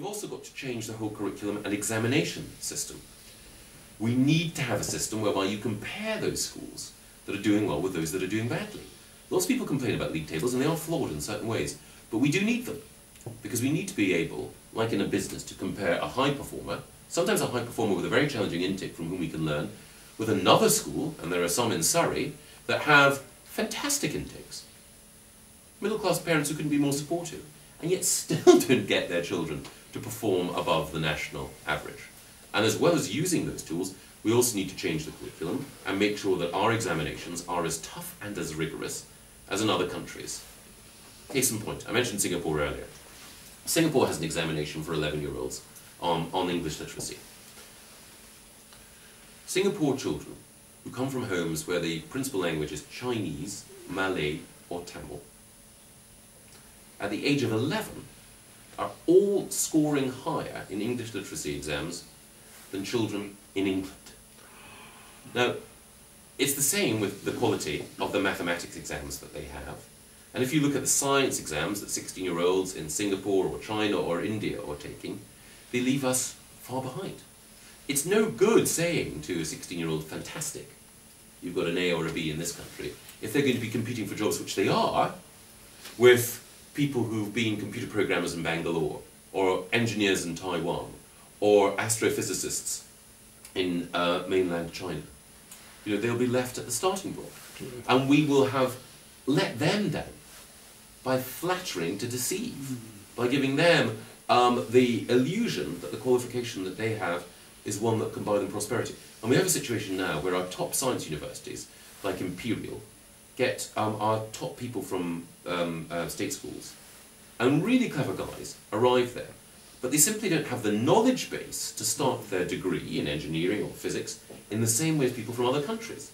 we've also got to change the whole curriculum and examination system. We need to have a system whereby you compare those schools that are doing well with those that are doing badly. Lots of people complain about league tables, and they are flawed in certain ways, but we do need them, because we need to be able, like in a business, to compare a high performer, sometimes a high performer with a very challenging intake from whom we can learn, with another school, and there are some in Surrey, that have fantastic intakes. Middle-class parents who couldn't be more supportive, and yet still don't get their children to perform above the national average. And as well as using those tools, we also need to change the curriculum and make sure that our examinations are as tough and as rigorous as in other countries. Case in point, I mentioned Singapore earlier. Singapore has an examination for 11-year-olds on English literacy. Singapore children who come from homes where the principal language is Chinese, Malay or Tamil, at the age of 11, are all scoring higher in English literacy exams than children in England. Now, it's the same with the quality of the mathematics exams that they have. And if you look at the science exams that 16-year-olds in Singapore or China or India are taking, they leave us far behind. It's no good saying to a 16-year-old, fantastic, you've got an A or a B in this country, if they're going to be competing for jobs, which they are, with people who've been computer programmers in Bangalore, or engineers in Taiwan, or astrophysicists in mainland China. You know, they'll be left at the starting block. And we will have let them down by flattering to deceive, by giving them the illusion that the qualification that they have is one that can buy them prosperity. And we have a situation now where our top science universities, like Imperial, get our top people from state schools. And really clever guys arrive there, but they simply don't have the knowledge base to start their degree in engineering or physics in the same way as people from other countries.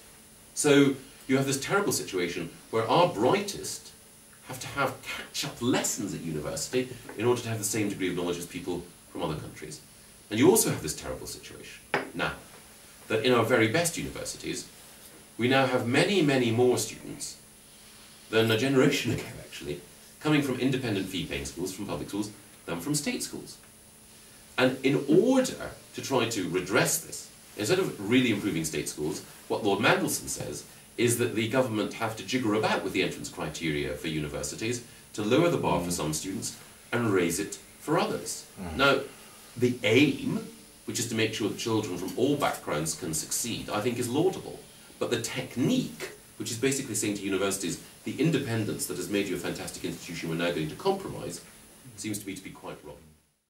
So you have this terrible situation where our brightest have to have catch-up lessons at university in order to have the same degree of knowledge as people from other countries. And you also have this terrible situation now, that in our very best universities, we now have many, many more students than a generation ago, actually, coming from independent fee-paying schools, from public schools, than from state schools. And in order to try to redress this, instead of really improving state schools, what Lord Mandelson says is that the government have to jigger about with the entrance criteria for universities to lower the bar for some students and raise it for others. Now, the aim, which is to make sure that children from all backgrounds can succeed, I think is laudable. But the technique, which is basically saying to universities, the independence that has made you a fantastic institution we're now going to compromise, seems to me to be quite wrong.